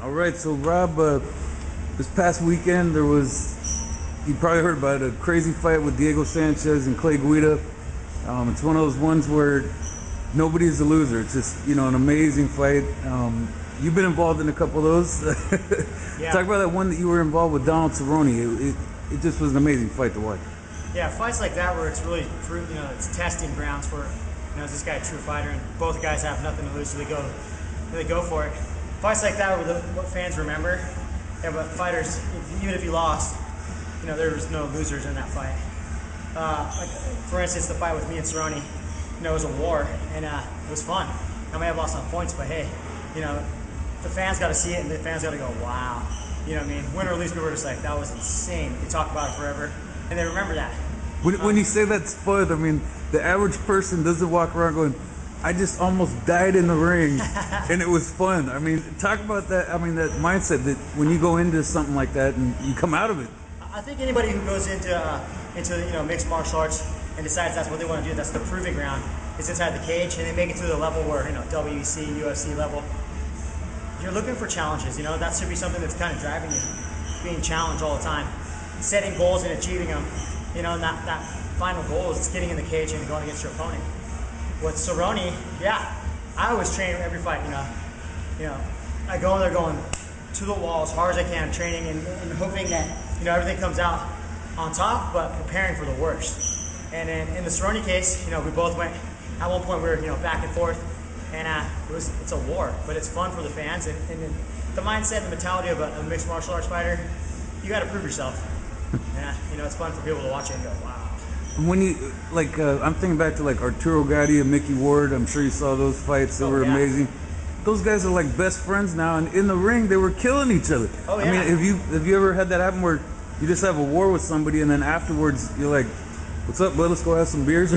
All right, so Rob, this past weekend there was, you probably heard about a crazy fight with Diego Sanchez and Clay Guida. It's one of those ones where nobody's a loser. It's just, an amazing fight. You've been involved in a couple of those. Yeah. Talk about that one that you were involved with Donald Cerrone. It just was an amazing fight to watch. Yeah, fights like that where it's really, it's testing grounds for, is this guy a true fighter? And both guys have nothing to lose, so they go for it. Fights like that were what fans remember. Yeah, but fighters, even if you lost, there was no losers in that fight. Like for instance, the fight with me and Cerrone, it was a war, and it was fun. I may have lost on points, but hey, the fans got to see it, and the fans got to go, wow. You know what I mean? Win or lose, people are just like, that was insane. You talk about it forever, and they remember that. When you say that's fun, I mean, the average person doesn't walk around going, I just almost died in the ring, and it was fun. I mean, talk about that. I mean, that mindset that when you go into something like that and you come out of it. I think anybody who goes into mixed martial arts and decides that's what they want to do, that's the proving ground, is inside the cage, and they make it to the level where, WEC, UFC level. You're looking for challenges, that should be something that's kind of driving you, being challenged all the time, setting goals and achieving them, and that final goal is getting in the cage and going against your opponent. With Cerrone, I always train every fight, I go in there going to the wall as hard as I can, training and hoping that, everything comes out on top, but preparing for the worst. And in the Cerrone case, we both went, at one point we were, back and forth, and it's a war, but it's fun for the fans, and the mindset and the mentality of a mixed martial arts fighter, you got to prove yourself. And, it's fun for people to watch it and go, wow. When you, I'm thinking back to Arturo Gatti and Mickey Ward. I'm sure you saw those fights. They were amazing. Those guys are like best friends now, and in the ring they were killing each other. Oh, yeah. I mean, have you ever had that happen where you just have a war with somebody and then afterwards you're like, what's up, bud? Let's go have some beers?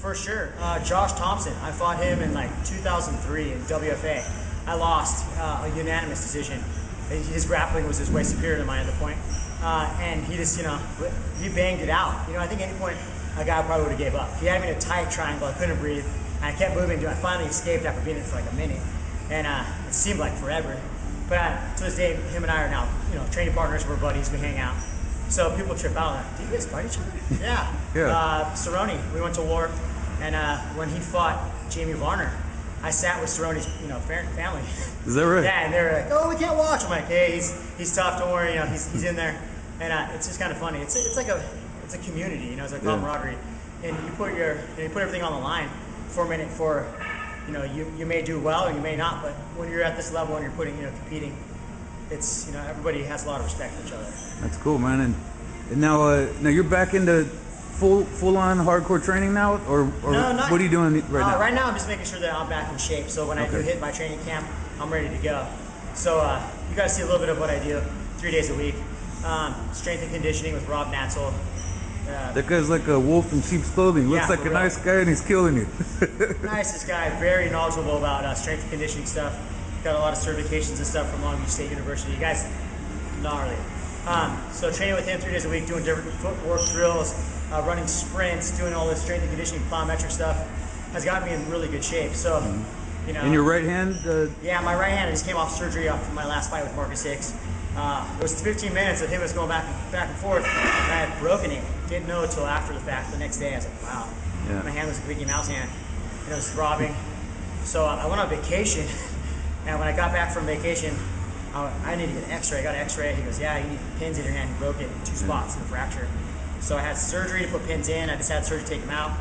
For sure. Josh Thompson, I fought him in 2003 in WFA. I lost a unanimous decision. His grappling was way superior to mine at the point. And he just, he banged it out. I think at any point a guy probably would have gave up. He had me in a tight triangle. I couldn't breathe. And I kept moving. I finally escaped after being in for a minute. And it seemed like forever. But to this day, him and I are now, training partners. We're buddies. We hang out. So people trip out. Like, do you guys fight each other? Yeah. Cerrone, we went to war. And when he fought Jamie Varner, I sat with Cerrone's, family. Is that right? Yeah, and they were like, "Oh, we can't watch." I'm like, "Hey, he's tough. Don't worry. He's in there." And it's just kind of funny. It's a community. It's a camaraderie, and you put everything on the line for a minute. You may do well or you may not, but when you're at this level and you're competing, it's everybody has a lot of respect for each other. That's cool, man. And now you're back into full on hardcore training now, or no, what are you doing right now? Right now, I'm just making sure that I'm back in shape. So when I do hit my training camp, I'm ready to go. So you guys see a little bit of what I do 3 days a week. Strength and conditioning with Rob Natzel. That guy's like a wolf in sheep's clothing. Looks like a nice guy, and he's killing you. Nicest guy, very knowledgeable about strength and conditioning stuff. Got a lot of certifications and stuff from Long Beach State University. You guys, gnarly. So training with him 3 days a week, doing different footwork drills, running sprints, doing all this strength and conditioning, plyometric stuff, has got me in really good shape. So, And your right hand? Yeah, my right hand. I just came off surgery after my last fight with Marcus Hicks. It was 15 minutes of him just going back and forth, and I had broken it. Didn't know until after the fact. The next day, I was like, wow. Yeah. My hand was a Mickey Mouse hand, and it was throbbing. So I went on vacation, and when I got back from vacation, I needed to get an x-ray. I got an x-ray. He goes, yeah, you need pins in your hand. You broke it in 2 spots in the fracture. So I had surgery to put pins in. I just had surgery to take them out.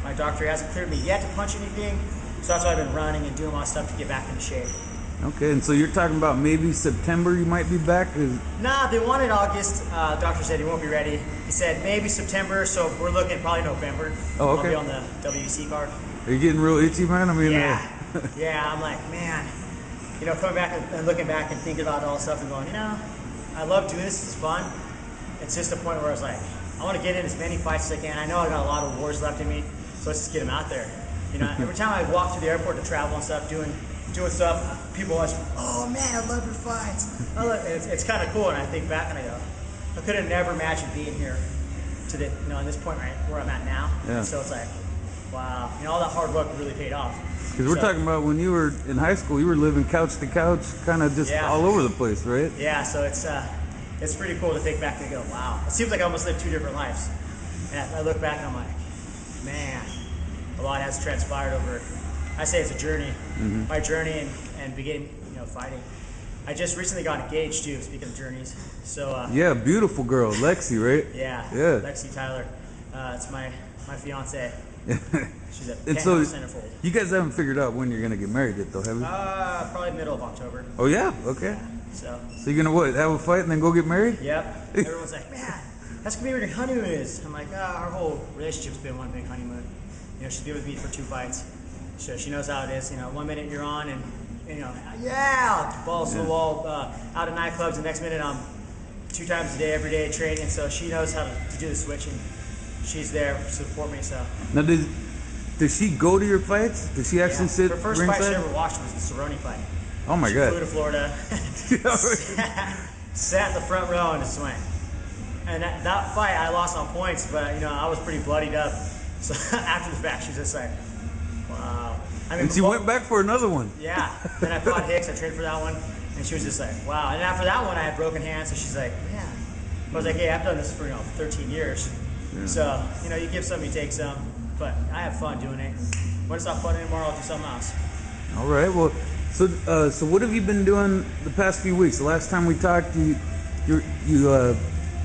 My doctor hasn't cleared me yet to punch anything. So that's why I've been running and doing a lot of stuff to get back into shape. Okay, and so you're talking about maybe September you might be back? Nah, they wanted August. Doctor said he won't be ready. He said maybe September, so we're looking at probably November. Oh, okay. I'll be on the WEC card. Are you getting real itchy, man? I mean, yeah, I'm like, man, coming back and looking back and thinking about all the stuff and going, I love doing this. It's fun. It's just a point where I was like, I want to get in as many fights as I can. I know I got a lot of wars left in me, so let's just get them out there. Every time I walk through the airport to travel and stuff, doing stuff, people always go, oh man, I love your fights. It's kind of cool, and I think back and I go, I could have never imagined being here to the, in this point right where I'm at now. Yeah. So it's like, wow, all that hard work really paid off. Because we're talking about when you were in high school, you were living couch to couch, kind of just all over the place, right? Yeah, so it's pretty cool to think back and go, wow. It seems like I almost lived 2 different lives. And I look back and I'm like, man, a lot has transpired over, I say it's a journey. My journey and beginning, fighting. I just recently got engaged too, speaking of journeys. So yeah, beautiful girl, Lexi, right? Yeah. Lexi Tyler. It's my fiance. She's a centerfold. You guys haven't figured out when you're gonna get married yet, though, have you? Probably middle of October. Oh yeah, okay. Yeah, so you're gonna what? Have a fight and then go get married? Yep. Everyone's like, man, that's gonna be where your honeymoon is. I'm like, our whole relationship's been one big honeymoon. She's been with me for 2 fights, so she knows how it is. 1 minute you're on and balls to the wall, out of nightclubs. The next minute I'm 2 times a day, every day training. So she knows how to do the switching. She's there to support me. So now, does she go to your fights? Does she actually sit? Her first ringside? fight she ever watched was the Cerrone fight. Oh my God! She flew to Florida, sat in the front row in the swing. And that fight I lost on points, but I was pretty bloodied up. So after the fact, she's just like, wow. And she went back for another one. Yeah. Then I fought Hicks. I trained for that one, and she was just like, wow. And after that one, I had broken hands, so she's like, yeah. I was like, hey, I've done this for 13 years. Yeah. So you give some, you take some. But I have fun doing it. When it's not fun anymore, I'll do something else. All right. Well, so what have you been doing the past few weeks? The last time we talked, you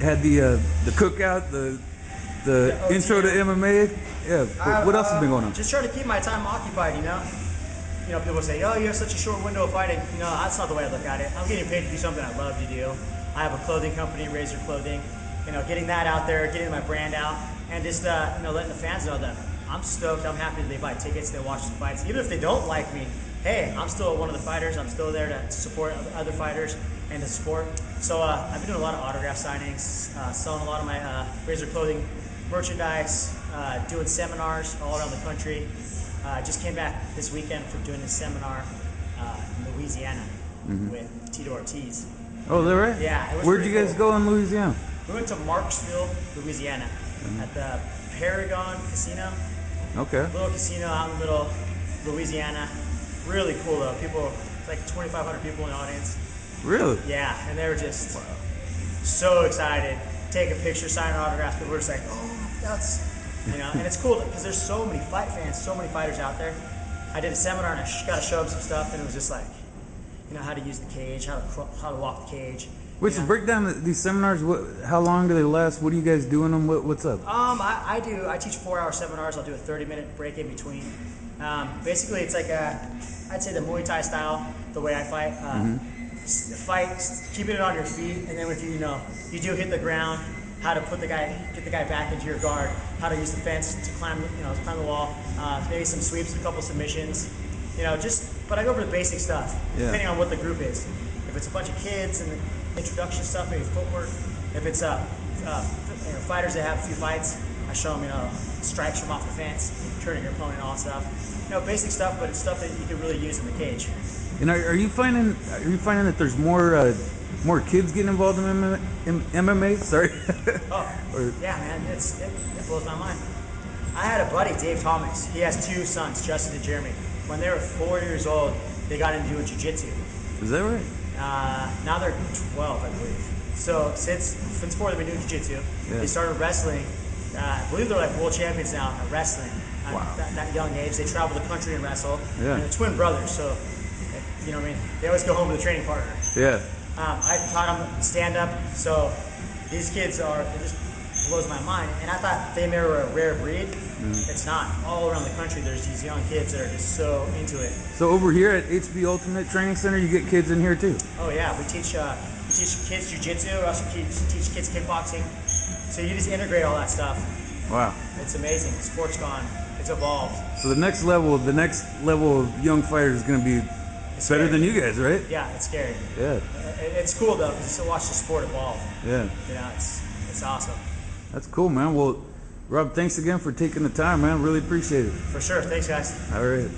had the cookout, the intro to MMA. Yeah. What else has been going on? Just trying to keep my time occupied. People say, oh, you have such a short window of fighting. That's not the way I look at it. I'm getting paid to do something I love to do. I have a clothing company, Razor Clothing. Getting that out there, getting my brand out, and just letting the fans know that I'm stoked. I'm happy that they buy tickets, they watch the fights. Even if they don't like me, hey, I'm still one of the fighters. I'm still there to support other fighters and to support. So I've been doing a lot of autograph signings, selling a lot of my Razor Clothing merchandise, doing seminars all around the country. Just came back this weekend from doing a seminar in Louisiana with Tito Ortiz. Oh, is that right? Yeah. Where'd you guys go in Louisiana? We went to Marksville, Louisiana, at the Paragon Casino. Okay. Little casino out in the middle of Louisiana. Really cool though. It's like 2,500 people in the audience. Really? Yeah, and they were just so excited. Take a picture, sign an autograph. People were just like, oh, that's, and it's cool because there's so many fight fans, so many fighters out there. I did a seminar and I got to show them some stuff, and it was just like, how to use the cage, how to walk the cage. Wait, so break down these seminars. How long do they last? What do you guys do in them? What's up? I teach 4-hour seminars. I'll do a 30-minute break in between. Basically, it's like I'd say the Muay Thai style, the way I fight. Fight, keeping it on your feet, and then if you do hit the ground, how to get the guy back into your guard, how to use the fence to climb the wall, maybe some sweeps, a couple submissions, but I go over the basic stuff, depending on what the group is. If it's a bunch of kids and introduction stuff, maybe footwork. If it's fighters that have a few fights, I show them strikes from off the fence, turning your opponent off stuff. Basic stuff, but it's stuff that you can really use in the cage. And are you finding that there's more kids getting involved in MMA? Sorry. Yeah, man, it blows my mind. I had a buddy, Dave Thomas. He has 2 sons, Justin and Jeremy. When they were 4 years old, they got into doing jiu-jitsu. Is that right? Now they're 12, I believe. So since 4, they've been doing jiu-jitsu. They started wrestling. I believe they're like world champions now at wrestling. Wow. At that young age, they travel the country and wrestle. Yeah. And they're twin brothers, so they always go home with a training partner. Yeah. I taught them stand up, so these kids it just blows my mind. And I thought they were a rare breed. It's not. All around the country, there's these young kids that are just so into it. So over here at HB Ultimate Training Center, you get kids in here too? Oh yeah, we teach kids jiu-jitsu. We also teach kids kickboxing. So you just integrate all that stuff. Wow. It's amazing. Sport's gone. It's evolved. So the next level of young fighters is going to be better than you guys, right? Yeah, it's scary. Yeah. It's cool though, because you watch the sport evolve. Yeah. It's awesome. That's cool, man. Well, Rob, thanks again for taking the time, man. Really appreciate it. For sure. Thanks, guys. All right.